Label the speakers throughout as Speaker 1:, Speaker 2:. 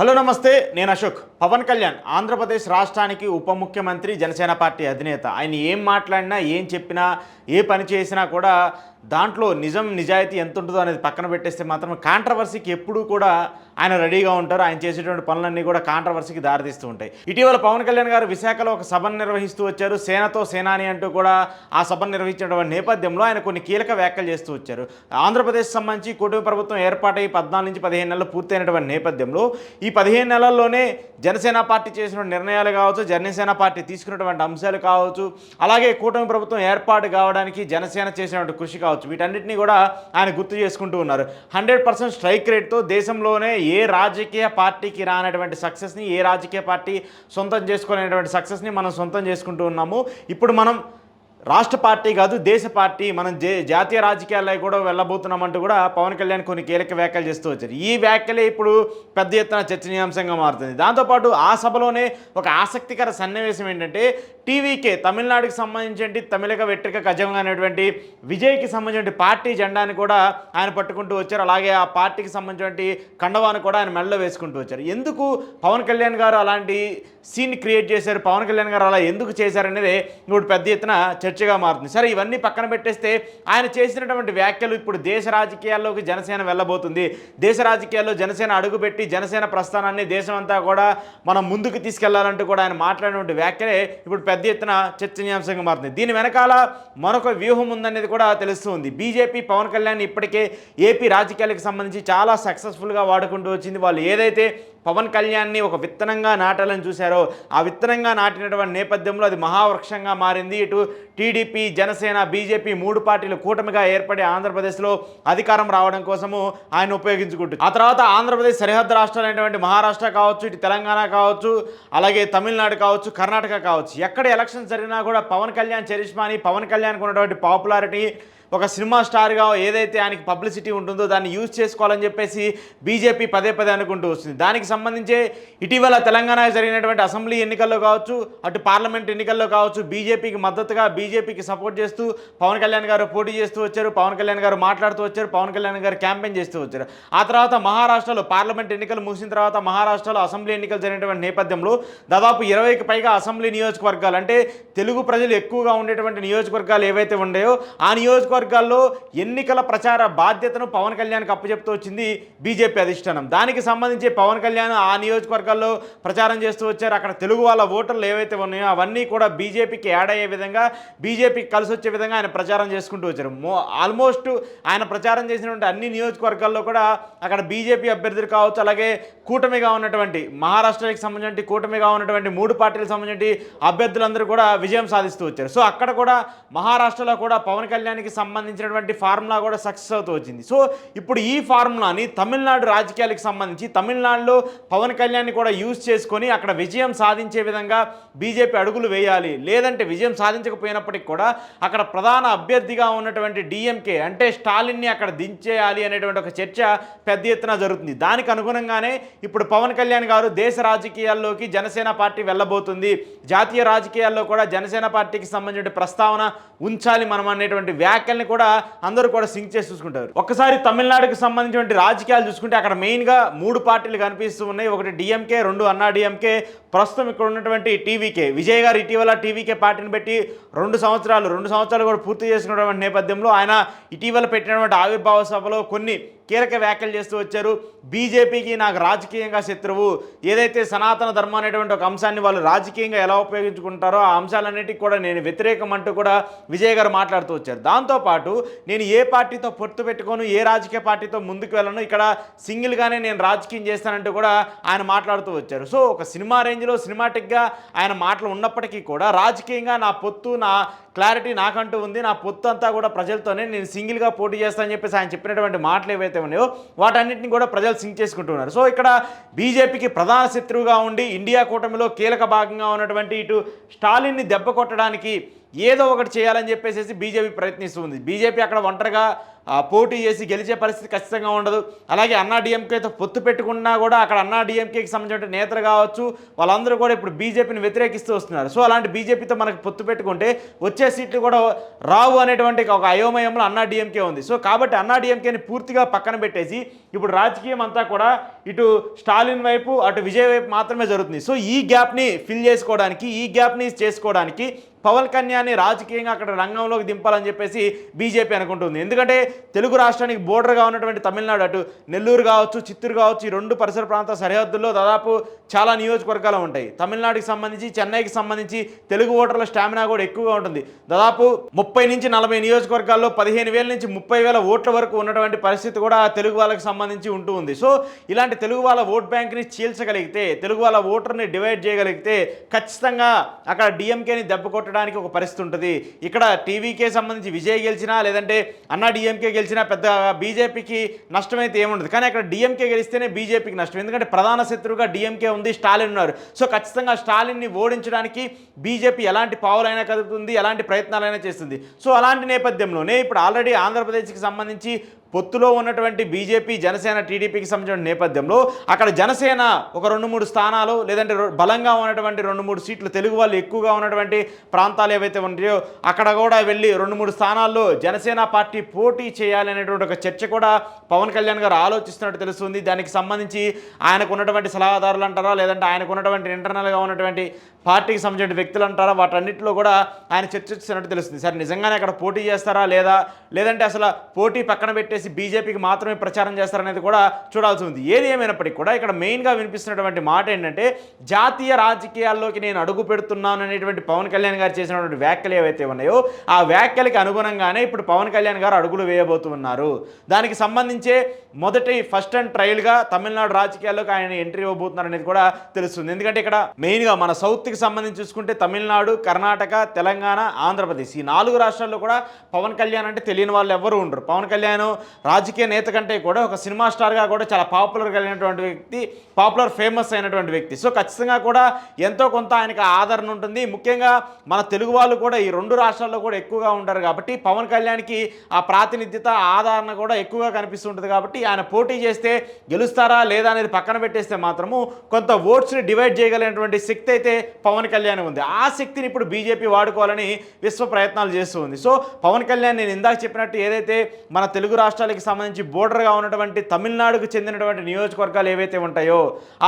Speaker 1: Hello నమస్తే, నేను అశోక్. పవన్ కళ్యాణ్ ఆంధ్రప్రదేశ్ రాష్ట్రానికి ఉప ముఖ్యమంత్రి, జనసేన పార్టీ అధినేత. ఆయన ఏం మాట్లాడినా, ఏం చెప్పినా, ఏ పని చేసినా కూడా దాంట్లో నిజం నిజాయితీ ఎంత ఉంటుందో అనేది పక్కన పెట్టేస్తే మాత్రం కాంట్రవర్సీకి ఎప్పుడూ కూడా ఆయన రెడీగా ఉంటారు. ఆయన చేసేటువంటి పనులన్నీ కూడా కాంట్రవర్సీకి దారితీస్తూ ఉంటాయి. ఇటీవల పవన్ కళ్యాణ్ గారు విశాఖలో ఒక సభను నిర్వహిస్తూ వచ్చారు. సేనతో సేనాని అంటూ కూడా ఆ సభను నిర్వహించినటువంటి నేపథ్యంలో ఆయన కొన్ని కీలక వ్యాఖ్యలు చేస్తూ వచ్చారు. ఆంధ్రప్రదేశ్ సంబంధించి కూటమి ప్రభుత్వం ఏర్పాటై 14 నుంచి 15 నెలలు పూర్తయినటువంటి నేపథ్యంలో ఈ 15 నెలల్లోనే జనసేన పార్టీ చేసిన నిర్ణయాలు కావచ్చు, జనసేన పార్టీ తీసుకున్నటువంటి అంశాలు కావచ్చు, అలాగే కూటమి ప్రభుత్వం ఏర్పాటు కావడానికి జనసేన చేసినటువంటి కృషి కావచ్చు, వీటన్నిటిని కూడా ఆయన గుర్తు చేసుకుంటూ ఉన్నారు. 100% స్ట్రైక్ రేట్తో దేశంలోనే ఏ రాజకీయ పార్టీకి రానటువంటి సక్సెస్ని, ఏ రాజకీయ పార్టీ సొంతం చేసుకోలేనటువంటి సక్సెస్ని మనం సొంతం చేసుకుంటూ ఉన్నాము. ఇప్పుడు మనం రాష్ట్ర పార్టీ కాదు, దేశ పార్టీ, మనం జాతీయ రాజకీయాల్లో కూడా వెళ్ళబోతున్నామంటూ కూడా పవన్ కళ్యాణ్ కొన్ని కీలక వ్యాఖ్యలు చేస్తూ వచ్చారు. ఈ వ్యాఖ్యలే ఇప్పుడు పెద్ద ఎత్తున చర్చనీయాంశంగా మారుతుంది. దాంతోపాటు ఆ సభలోనే ఒక ఆసక్తికర సన్నివేశం ఏంటంటే, టీవీకే తమిళనాడుకి సంబంధించి తమిళక వెట్రిక గజంగా అనేటువంటి విజయ్కి సంబంధించిన పార్టీ జెండాని కూడా ఆయన పట్టుకుంటూ వచ్చారు. అలాగే ఆ పార్టీకి సంబంధించినటువంటి కండవాన్ని కూడా ఆయన మెడలో వేసుకుంటూ వచ్చారు. ఎందుకు పవన్ కళ్యాణ్ గారు అలాంటి సీన్ క్రియేట్ చేశారు, పవన్ కళ్యాణ్ గారు అలా ఎందుకు చేశారనేది ఇప్పుడు పెద్ద ఎత్తున చర్చగా మారుతుంది. సరే, ఇవన్నీ పక్కన పెట్టేస్తే ఆయన చేసినటువంటి వ్యాఖ్యలు ఇప్పుడు దేశ రాజకీయాల్లోకి జనసేన వెళ్ళబోతుంది. దేశ రాజకీయాల్లో జనసేన అడుగుపెట్టి జనసేన ప్రస్థానాన్ని దేశం అంతా కూడా మనం ముందుకు తీసుకెళ్లాలంటూ కూడా ఆయన మాట్లాడినటువంటి వ్యాఖ్యలే ఇప్పుడు పెద్ద ఎత్తున చర్చనీయాంశంగా మారుతుంది. దీని వెనకాల మరొక వ్యూహం ఉందనేది కూడా తెలుస్తుంది. బీజేపీ పవన్ కళ్యాణ్ ఇప్పటికే ఏపీ రాజకీయాలకు సంబంధించి చాలా సక్సెస్ఫుల్గా వాడుకుంటూ వచ్చింది. వాళ్ళు ఏదైతే పవన్ కళ్యాణ్ని ఒక విత్తనంగా నాటాలని చూశారో, ఆ విత్తనంగా నాటినటువంటి నేపథ్యంలో అది మహావృక్షంగా మారింది. ఇటు టీడీపీ, జనసేన, బీజేపీ 3 పార్టీలు కూటమిగా ఏర్పడి ఆంధ్రప్రదేశ్లో అధికారం రావడం కోసము ఆయన ఉపయోగించుకుంటుంది. ఆ తర్వాత ఆంధ్రప్రదేశ్ సరిహద్దు రాష్ట్రాలైనటువంటి మహారాష్ట్ర కావచ్చు, ఇటు తెలంగాణ కావచ్చు, అలాగే తమిళనాడు కావచ్చు, కర్ణాటక కావచ్చు, ఎక్కడ ఎలక్షన్ జరిగినా కూడా పవన్ కళ్యాణ్ చరిష్మాని, పవన్ కళ్యాణ్కి ఉన్నటువంటి పాపులారిటీ, ఒక సినిమా స్టార్గా ఏదైతే ఆయనకి పబ్లిసిటీ ఉంటుందో దాన్ని యూజ్ చేసుకోవాలని చెప్పేసి బీజేపీ పదే పదే అనుకుంటూ వస్తుంది. దానికి సంబంధించే ఇటీవల తెలంగాణకు జరిగినటువంటి అసెంబ్లీ ఎన్నికల్లో కావచ్చు, అటు పార్లమెంట్ ఎన్నికల్లో కావచ్చు, బీజేపీకి మద్దతుగా, బీజేపీకి సపోర్ట్ చేస్తూ పవన్ కళ్యాణ్ గారు పోటీ చేస్తూ వచ్చారు. పవన్ కళ్యాణ్ గారు మాట్లాడుతూ వచ్చారు. పవన్ కళ్యాణ్ గారు క్యాంపెయిన్ చేస్తూ వచ్చారు. ఆ తర్వాత మహారాష్ట్రలో పార్లమెంట్ ఎన్నికలు ముగిసిన తర్వాత మహారాష్ట్రలో అసెంబ్లీ ఎన్నికలు జరిగినటువంటి నేపథ్యంలో దాదాపు 20కి పైగా అసెంబ్లీ నియోజకవర్గాలు, అంటే తెలుగు ప్రజలు ఎక్కువగా ఉండేటువంటి నియోజకవర్గాలు ఏవైతే ఉన్నాయో ఆ నియోజకవర్గాల్లో ఎన్నికల ప్రచార బాధ్యతను పవన్ కళ్యాణ్కి అప్పచెప్తూ వచ్చింది బీజేపీ అధిష్టానం. దానికి సంబంధించి పవన్ కళ్యాణ్ ఆ నియోజకవర్గాల్లో ప్రచారం చేస్తూ వచ్చారు. అక్కడ తెలుగు వాళ్ళ ఓటర్లు ఏవైతే ఉన్నాయో అవన్నీ కూడా బీజేపీకి యాడ్ అయ్యే విధంగా, బీజేపీకి కలిసి వచ్చే విధంగా ఆయన ప్రచారం చేసుకుంటూ వచ్చారు. ఆల్మోస్ట్ ఆయన ప్రచారం చేసినటువంటి అన్ని నియోజకవర్గాల్లో కూడా అక్కడ బీజేపీ అభ్యర్థులు కావచ్చు, అలాగే కూటమిగా ఉన్నటువంటి మహారాష్ట్రకి సంబంధించి కూటమిగా ఉన్నటువంటి 3 పార్టీలకు సంబంధించి అభ్యర్థులందరూ కూడా విజయం సాధిస్తూ వచ్చారు. సో అక్కడ కూడా మహారాష్ట్రలో కూడా పవన్ కళ్యాణ్కి సంబంధించినటువంటి ఫార్ములా కూడా సక్సెస్ అవుతూ వచ్చింది. సో ఇప్పుడు ఈ ఫార్ములాని తమిళనాడు రాజకీయాలకు సంబంధించి తమిళనాడులో పవన్ కళ్యాణ్ని కూడా యూజ్ చేసుకొని అక్కడ విజయం సాధించే విధంగా బీజేపీ అడుగులు వేయాలి. లేదంటే విజయం సాధించకపోయినప్పటికీ కూడా అక్కడ ప్రధాన అభ్యర్థిగా ఉన్నటువంటి డిఎంకే, అంటే స్టాలిన్ని అక్కడ దించేయాలి అనేటువంటి ఒక చర్చ పెద్ద ఎత్తున జరుగుతుంది. దానికి అనుగుణంగానే ఇప్పుడు పవన్ కళ్యాణ్ గారు దేశ రాజకీయాల్లోకి జనసేన పార్టీ వెళ్ళబోతుంది, జాతీయ రాజకీయాల్లో కూడా జనసేన పార్టీకి సంబంధించిన ప్రస్తావన ఉంచాలి మనం అనేటువంటి వ్యాఖ్యల్ని కూడా అందరూ కూడా సింక్ చేసి చూసుకుంటారు. ఒక్కసారి తమిళనాడుకి సంబంధించిన రాజకీయాలు చూసుకుంటే అక్కడ మెయిన్గా 3 పార్టీలు కనిపిస్తూ ఉన్నాయి. ఒకటి డిఎంకే, 2 అన్నా డిఎంకే, ప్రస్తుతం ఇక్కడ ఉన్నటువంటి టీవీకే. విజయ్ గారు ఇటీవల టీవీకే పార్టీని పెట్టి 2 సంవత్సరాలు కూడా పూర్తి చేసుకున్నటువంటి నేపథ్యంలో ఆయన ఇటీవల పెట్టినటువంటి ఆవిర్భావ సభలో కొన్ని కీలక వ్యాఖ్యలు చేస్తూ వచ్చారు. బీజేపీకి నాకు రాజకీయంగా శత్రువు, ఏదైతే సనాతన ధర్మం అనేటువంటి ఒక అంశాన్ని వాళ్ళు రాజకీయంగా ఎలా ఉపయోగించుకుంటారో ఆ అంశాలన్నిటికీ కూడా నేను వ్యతిరేకం అంటూ కూడా విజయ్ గారు మాట్లాడుతూ వచ్చారు. దాంతోపాటు నేను ఏ పార్టీతో పొత్తు పెట్టుకోను, ఏ రాజకీయ పార్టీతో ముందుకు వెళ్ళను, ఇక్కడ సింగిల్గానే నేను రాజకీయం చేస్తానంటూ కూడా ఆయన మాట్లాడుతూ వచ్చారు. సో ఒక సినిమా రేంజ్లో సినిమాటిక్గా ఆయన మాటలు ఉన్నప్పటికీ కూడా రాజకీయంగా నా పొత్తు, నా క్లారిటీ నాకంటూ ఉంది, నా పొత్తు అంతా కూడా ప్రజలతోనే, నేను సింగిల్గా పోటీ చేస్తానని చెప్పేసి ఆయన చెప్పినటువంటి మాటలు ఏవైతే ఉన్నాయో వాటన్నిటిని కూడా ప్రజలు సింక్ చేసుకుంటున్నారు. సో ఇక్కడ బీజేపీకి ప్రధాన శత్రువుగా ఉండి ఇండియా కూటమిలో కీలక భాగంగా ఉన్నటువంటి ఇటు స్టాలిన్ని దెబ్బ కొట్టడానికి ఏదో ఒకటి చేయాలని చెప్పేసి బీజేపీ ప్రయత్నిస్తుంది. బీజేపీ అక్కడ ఒంటరిగా పోటీ చేసి గెలిచే పరిస్థితి ఖచ్చితంగా ఉండదు. అలాగే అన్నా డీఎంకేతో పొత్తు పెట్టుకున్నా కూడా అక్కడ అన్నా డీఎంకేకి సంబంధించిన నేతలు కావచ్చు వాళ్ళందరూ కూడా ఇప్పుడు బీజేపీని వ్యతిరేకిస్తూ వస్తున్నారు. సో అలాంటి బీజేపీతో మనకు పొత్తు పెట్టుకుంటే వచ్చే సీట్లు కూడా రావు అనేటువంటి ఒక అయోమయంలో అన్నా డీఎంకే ఉంది. సో కాబట్టి అన్నా డీఎంకేని పూర్తిగా పక్కన పెట్టేసి ఇప్పుడు రాజకీయం అంతా కూడా ఇటు స్టాలిన్ వైపు అటు విజయ్ వైపు మాత్రమే జరుగుతుంది. సో ఈ గ్యాప్ని ఫిల్ చేసుకోవడానికి, ఈ గ్యాప్ని చేసుకోవడానికి పవన్ కళ్యాణ్ని రాజకీయంగా అక్కడ రంగంలోకి దింపాలని చెప్పేసి బీజేపీ అనుకుంటుంది. ఎందుకంటే తెలుగు రాష్ట్రానికి బోర్డర్గా ఉన్నటువంటి తమిళనాడు, అటు నెల్లూరు కావచ్చు, చిత్తూరు కావచ్చు, ఈ రెండు పరిసర ప్రాంత సరిహద్దుల్లో దాదాపు చాలా నియోజకవర్గాలు ఉంటాయి. తమిళనాడుకి సంబంధించి, చెన్నైకి సంబంధించి తెలుగు ఓటర్ల స్టామినా కూడా ఎక్కువగా ఉంటుంది. దాదాపు 30 నుంచి 40 నియోజకవర్గాల్లో 15,000 నుంచి 30,000 ఓట్ల వరకు ఉన్నటువంటి పరిస్థితి కూడా తెలుగు వాళ్ళకి సంబంధించి ఉంటూ ఉంది. సో ఇలాంటి తెలుగు వాళ్ళ ఓట్ బ్యాంక్ని చీల్చగలిగితే, తెలుగు వాళ్ళ ఓటర్ని డివైడ్ చేయగలిగితే ఖచ్చితంగా అక్కడ డిఎంకేని దెబ్బ కొట్టడానికి ఒక పరిస్థితి ఉంటుంది. ఇక్కడ టీవీకే సంబంధించి విజయ్ గెలిచినా లేదంటే అన్నా డిఎంకే గెలిచినా పెద్ద బీజేపీకి నష్టమైతే ఏముండదు. కానీ అక్కడ డిఎంకే గెలిస్తేనే బీజేపీకి నష్టం. ఎందుకంటే ప్రధాన శత్రువుగా డిఎంకే ఉంది, స్టాలిన్ ఉన్నారు. సో ఖచ్చితంగా స్టాలిన్ని ఓడించడానికి బీజేపీ ఎలాంటి పావులైనా కదుపుతుంది, ఎలాంటి ప్రయత్నాలైనా చేస్తుంది. సో అలాంటి నేపథ్యంలోనే ఇప్పుడు ఆల్రెడీ ఆంధ్రప్రదేశ్కి సంబంధించి పొత్తులో ఉన్నటువంటి బీజేపీ, జనసేన, టీడీపీకి సంబంధించిన నేపథ్యంలో అక్కడ జనసేన ఒక 2-3 స్థానాలు లేదంటే బలంగా ఉన్నటువంటి 2-3 సీట్లు తెలుగు వాళ్ళు ఎక్కువగా ఉన్నటువంటి ప్రాంతాలు ఏవైతే ఉంటాయో అక్కడ కూడా వెళ్ళి 2-3 స్థానాల్లో జనసేన పార్టీ పోటీ చేయాలనేటువంటి ఒక చర్చ కూడా పవన్ కళ్యాణ్ గారు ఆలోచిస్తున్నట్టు తెలుస్తుంది. దానికి సంబంధించి ఆయనకు ఉన్నటువంటి సలహాదారులు అంటారా లేదంటే ఆయనకు ఉన్నటువంటి ఇంటర్నల్గా ఉన్నటువంటి పార్టీకి సంబంధించిన వ్యక్తులు అంటారా వాటన్నిటిలో కూడా ఆయన చర్చిస్తున్నట్టు తెలుస్తుంది. సరే నిజంగానే అక్కడ పోటీ చేస్తారా లేదంటే అసలు పోటీ పక్కన పెట్టేసి బీజేపీకి మాత్రమే ప్రచారం చేస్తారనేది కూడా చూడాల్సి ఉంది. ఏది ఏమైనప్పటికీ కూడా ఇక్కడ మెయిన్గా వినిపిస్తున్నటువంటి మాట ఏంటంటే జాతీయ రాజకీయాల్లోకి నేను అడుగు పెడుతున్నాను అనేటువంటి పవన్ కళ్యాణ్ గారు చేసినటువంటి వ్యాఖ్యలు ఏవైతే ఉన్నాయో ఆ వ్యాఖ్యలకి అనుగుణంగానే ఇప్పుడు పవన్ కళ్యాణ్ గారు అడుగులు వేయబోతున్నారు. దానికి సంబంధించే మొదటి ఫస్ట్ అండ్ ట్రయల్గా తమిళనాడు రాజకీయాల్లోకి ఆయన ఎంట్రీ ఇవ్వబోతున్నారు అనేది కూడా తెలుస్తుంది. ఎందుకంటే ఇక్కడ మెయిన్గా మన సౌత్కి సంబంధించి చూసుకుంటే తమిళనాడు, కర్ణాటక, తెలంగాణ, ఆంధ్రప్రదేశ్ ఈ 4 రాష్ట్రాల్లో కూడా పవన్ కళ్యాణ్ అంటే తెలియని వాళ్ళు ఎవరు ఉండరు. పవన్ కళ్యాణ్ రాజకీయ నేత కంటే కూడా ఒక సినిమా స్టార్గా కూడా చాలా పాపులర్ కలిగినటువంటి వ్యక్తి, ఫేమస్ అయినటువంటి వ్యక్తి. సో ఖచ్చితంగా కూడా ఎంతో కొంత ఆయనకు ఆదరణ ఉంటుంది. ముఖ్యంగా మన తెలుగు వాళ్ళు కూడా ఈ 2 రాష్ట్రాల్లో కూడా ఎక్కువగా ఉంటారు కాబట్టి పవన్ కళ్యాణ్కి ఆ ప్రాతినిధ్యత, ఆదరణ కూడా ఎక్కువగా కనిపిస్తుంటుంది. కాబట్టి ఆయన పోటీ చేస్తే గెలుస్తారా లేదా అనేది పక్కన పెట్టేస్తే మాత్రము కొంత ఓట్స్ని డివైడ్ చేయగలిగినటువంటి శక్తి అయితే పవన్ కళ్యాణ్ ఉంది. ఆ శక్తిని ఇప్పుడు బీజేపీ వాడుకోవాలని విశ్వ ప్రయత్నాలు చేస్తూ ఉంది. సో పవన్ కళ్యాణ్ నేను ఇందాక చెప్పినట్టు ఏదైతే మన తెలుగు రాష్ట్రాలకు సంబంధించి బోర్డర్గా ఉన్నటువంటి తమిళనాడుకు చెందినటువంటి నియోజకవర్గాలు ఏవైతే ఉంటాయో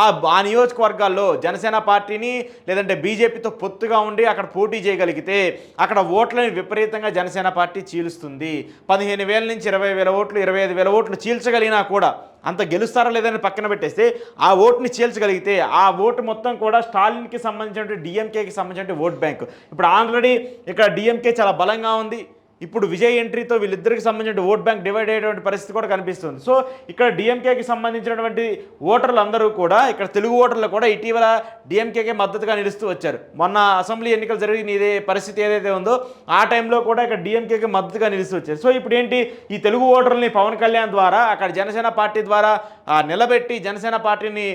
Speaker 1: ఆ నియోజకవర్గాల్లో జనసేన పార్టీని లేదంటే బీజేపీతో పొత్తుగా ఉండి అక్కడ పోటీ చేయగలిగితే అక్కడ ఓట్లని విపరీతంగా జనసేన పార్టీ చీలుస్తుంది. 15,000 నుంచి 20,000 ఓట్లు, 25,000 ఓట్లు చీల్చగలిగినా కూడా అంత గెలుస్తారా లేదని పక్కన పెట్టేస్తే ఆ ఓటుని చీల్చగలిగితే ఆ ఓటు మొత్తం కూడా స్టాలిన్కి సంబంధించిన డిఎంకేకి సంబంధించిన ఓట్ బ్యాంక్. ఇప్పుడు ఆల్రెడీ ఇక్కడ డిఎంకే చాలా బలంగా ఉంది. ఇప్పుడు విజయ్ ఎంట్రీతో వీళ్ళిద్దరికి సంబంధించిన ఓట్ బ్యాంక్ డివైడ్ అయ్యేటువంటి పరిస్థితి కూడా కనిపిస్తుంది. సో ఇక్కడ డిఎంకేకి సంబంధించినటువంటి ఓటర్లు అందరూ కూడా ఇక్కడ తెలుగు ఓటర్లు కూడా ఇటీవల డిఎంకేకి మద్దతుగా నిలుస్తూ వచ్చారు. మొన్న అసెంబ్లీ ఎన్నికలు జరిగిన ఇదే పరిస్థితి ఏదైతే ఉందో ఆ టైంలో కూడా ఇక్కడ డిఎంకేకి మద్దతుగా నిలుస్తూ వచ్చారు. సో ఇప్పుడు ఏంటి ఈ తెలుగు ఓటర్లని పవన్ కళ్యాణ్ ద్వారా అక్కడ జనసేన పార్టీ ద్వారా నిలబెట్టి జనసేన పార్టీని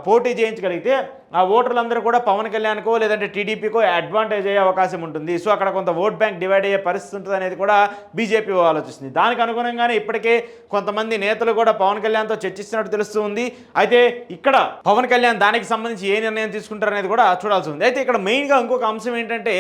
Speaker 1: పోటీ చేయించగలిగితే ఆ ఓటర్లందరూ కూడా పవన్ కళ్యాణ్కో లేదంటే టీడీపీకో అడ్వాంటేజ్ అయ్యే అవకాశం ఉంటుంది. సో అక్కడ కొంత ఓట్ బ్యాంక్ డివైడ్ అయ్యే పరిస్థితి ఉంటుంది అనేది కూడా బీజేపీ ఆలోచిస్తుంది. దానికి అనుగుణంగానే ఇప్పటికే కొంతమంది నేతలు కూడా పవన్ కళ్యాణ్తో చర్చిస్తున్నట్టు తెలుస్తూ ఉంది. అయితే ఇక్కడ పవన్ కళ్యాణ్ దానికి సంబంధించి ఏ నిర్ణయం తీసుకుంటారు అనేది కూడా చూడాల్సి ఉంది. అయితే ఇక్కడ మెయిన్గా ఇంకొక అంశం ఏంటంటే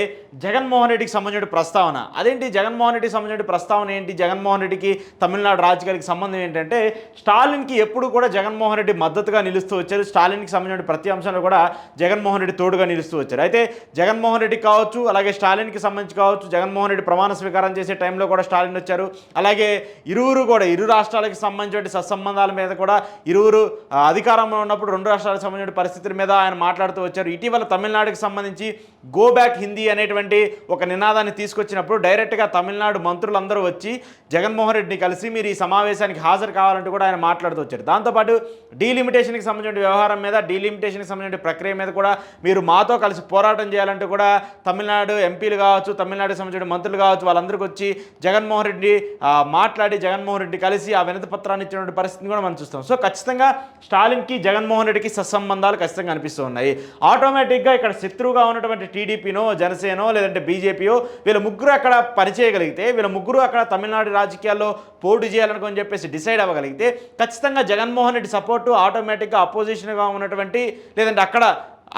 Speaker 1: జగన్మోహన్ రెడ్డికి సంబంధించిన ప్రస్తావన. అదేంటి జగన్మోహన్ రెడ్డికి సంబంధించిన ప్రస్తావన ఏంటి? జగన్మోహన్ రెడ్డికి తమిళనాడు రాజకీయాలకు సంబంధం ఏంటంటే స్టాలిన్కి ఎప్పుడు కూడా జగన్మోహన్ రెడ్డి మద్దతుగా నిలుస్తూ వచ్చారు. స్టాలిన్కి సంబంధించిన ప్రతి అంశంలో కూడా జగన్మోహన్ రెడ్డి తోడుగా నిలుస్తూ వచ్చారు. అయితే జగన్మోహన్ రెడ్డి కావచ్చు అలాగే స్టాలిన్కి సంబంధించి కావచ్చు జగన్మోహన్ రెడ్డి ప్రమాణ స్వీకారం చేసే టైంలో కూడా స్టాలిన్ వచ్చారు. అలాగే ఇరు రాష్ట్రాలకు సంబంధించిన సత్సంబంధాల మీద కూడా ఇరువురు అధికారంలో ఉన్నప్పుడు 2 రాష్ట్రాలకు సంబంధించిన పరిస్థితుల మీద ఆయన మాట్లాడుతూ వచ్చారు. ఇటీవల తమిళనాడుకి సంబంధించి గో బ్యాక్ హిందీ అనేటువంటి ఒక నినాదాన్ని తీసుకొచ్చినప్పుడు డైరెక్ట్గా తమిళనాడు మంత్రులందరూ వచ్చి జగన్మోహన్ రెడ్డిని కలిసి మీరు ఈ సమావేశానికి హాజరు కావాలంటూ కూడా ఆయన మాట్లాడుతూ వచ్చారు. దాంతోపాటు డీలిమిటేషన్కి సంబంధించిన వ్యవహారం మీద, డీలిమిటేషన్కి సంబంధించిన ప్రక్రియ మీద కూడా మీరు మాతో కలిసి పోరాటం చేయాలంటే కూడా తమిళనాడు ఎంపీలు కావచ్చు, తమిళనాడుకి సంబంధించిన మంత్రులు కావచ్చు, వాళ్ళందరికీ వచ్చి జగన్మోహన్ రెడ్డి మాట్లాడి జగన్మోహన్ రెడ్డి కలిసి ఆ వినతి పత్రాన్ని ఇచ్చినటువంటి పరిస్థితిని కూడా మనం చూస్తాం. సో ఖచ్చితంగా స్టాలిన్కి జగన్మోహన్ రెడ్డికి సత్సంబంధాలు ఖచ్చితంగా అనిపిస్తూ ఉన్నాయి. ఆటోమేటిక్గా ఇక్కడ శత్రువుగా ఉన్నటువంటి టీడీపీనో, జనసేనో లేదంటే బీజేపీయో వీళ్ళ ముగ్గురు అక్కడ పనిచేయగలిగితే, వీళ్ళ ముగ్గురు అక్కడ తమిళనాడు రాజకీయాల్లో పోటీ చేయాలనుకొని చెప్పేసి డిసైడ్ అవ్వగలిగితే ఖచ్చితంగా జగన్మోహన్ రెడ్డి సపోర్టు ఆటోమేటిక్గా అపోజిషన్గా ఉన్నటువంటి లేదంటే అక్కడ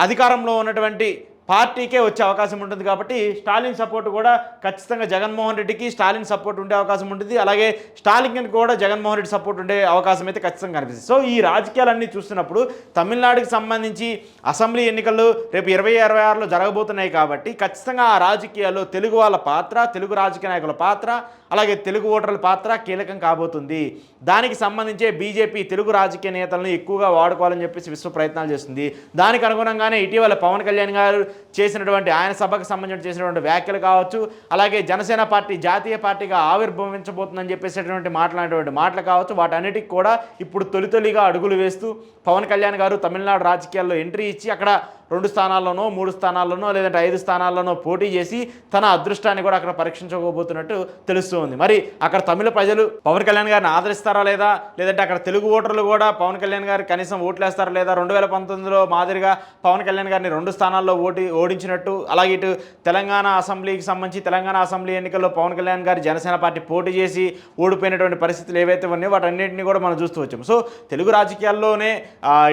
Speaker 1: అధికారంలో ఉన్నటువంటి పార్టీకే వచ్చే అవకాశం ఉంటుంది. కాబట్టి స్టాలిన్ సపోర్ట్ కూడా ఖచ్చితంగా జగన్మోహన్ రెడ్డికి స్టాలిన్ సపోర్ట్ ఉండే అవకాశం ఉంటుంది. అలాగే స్టాలిన్కి కూడా జగన్మోహన్ రెడ్డి సపోర్ట్ ఉండే అవకాశం అయితే ఖచ్చితంగా కనిపిస్తుంది. సో ఈ రాజకీయాలన్నీ చూస్తున్నప్పుడు తమిళనాడుకి సంబంధించి అసెంబ్లీ ఎన్నికలు రేపు 2026లో జరగబోతున్నాయి. కాబట్టి ఖచ్చితంగా ఆ రాజకీయాల్లో తెలుగు వాళ్ళ పాత్ర, తెలుగు రాజకీయ నాయకుల పాత్ర, అలాగే తెలుగు ఓటర్ల పాత్ర కీలకం కాబోతుంది. దానికి సంబంధించే బీజేపీ తెలుగు రాజకీయ నేతలను ఎక్కువగా వాడుకోవాలని చెప్పేసి విశ్వ ప్రయత్నాలు చేస్తుంది. దానికి అనుగుణంగానే ఇటీవల పవన్ కళ్యాణ్ గారు చేసినటువంటి ఆయన సభకు సంబంధించి చేసినటువంటి వ్యాఖ్యలు కావచ్చు, అలాగే జనసేన పార్టీ జాతీయ పార్టీగా ఆవిర్భవించబోతుందని చెప్పేసినటువంటి మాట్లాడినటువంటి మాటలు కావచ్చు, వాటన్నిటికి కూడా ఇప్పుడు తొలితొలిగా అడుగులు వేస్తూ పవన్ కళ్యాణ్ గారు తమిళనాడు రాజకీయాల్లో ఎంట్రీ ఇచ్చి అక్కడ 2 స్థానాల్లోనో 3 స్థానాల్లోనో లేదంటే 5 స్థానాల్లోనో పోటీ చేసి తన అదృష్టాన్ని కూడా అక్కడ పరీక్షించుకోబోతున్నట్టు తెలుస్తూ ఉంది. మరి అక్కడ తమిళ ప్రజలు పవన్ కళ్యాణ్ గారిని ఆదరిస్తారా లేదా, లేదంటే అక్కడ తెలుగు ఓటర్లు కూడా పవన్ కళ్యాణ్ గారికి కనీసం ఓట్లేస్తారా లేదా, 2019లో మాదిరిగా పవన్ కళ్యాణ్ గారిని 2 స్థానాల్లో ఓడించినట్టు, అలాగే ఇటు తెలంగాణ అసెంబ్లీకి సంబంధించి తెలంగాణ అసెంబ్లీ ఎన్నికల్లో పవన్ కళ్యాణ్ గారి జనసేన పార్టీ పోటీ చేసి ఓడిపోయినటువంటి పరిస్థితులు ఏవైతే ఉన్నాయో వాటన్నింటినీ కూడా మనం చూస్తూ వచ్చాము. సో తెలుగు రాజకీయాల్లోనే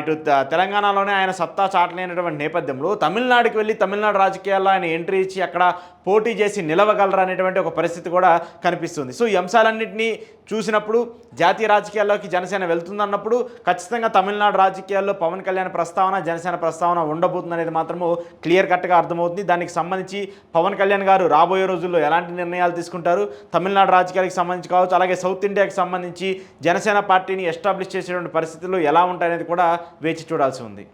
Speaker 1: ఇటు తెలంగాణలోనే ఆయన సత్తా చాటలేనటువంటి నేపథ్యంలో తమిళనాడుకి వెళ్ళి తమిళనాడు రాజకీయాల్లో ఆయన ఎంట్రీ ఇచ్చి అక్కడ పోటీ చేసి నిలవగలరా అనేటువంటి ఒక పరిస్థితి కూడా కనిపిస్తుంది. సో ఈ అంశాలన్నింటినీ చూసినప్పుడు జాతీయ రాజకీయాల్లోకి జనసేన వెళ్తుందన్నప్పుడు ఖచ్చితంగా తమిళనాడు రాజకీయాల్లో పవన్ కళ్యాణ్ ప్రస్తావన, జనసేన ప్రస్తావన ఉండబోతుంది అనేది మాత్రము క్లియర్ కట్గా అర్థమవుతుంది. దానికి సంబంధించి పవన్ కళ్యాణ్ గారు రాబోయే రోజుల్లో ఎలాంటి నిర్ణయాలు తీసుకుంటారు, తమిళనాడు రాజకీయాలకు సంబంధించి కావచ్చు, అలాగే సౌత్ ఇండియాకి సంబంధించి జనసేన పార్టీని ఎస్టాబ్లిష్ చేసేటువంటి పరిస్థితులు ఎలా ఉంటాయనేది కూడా వేచి చూడాల్సి ఉంది.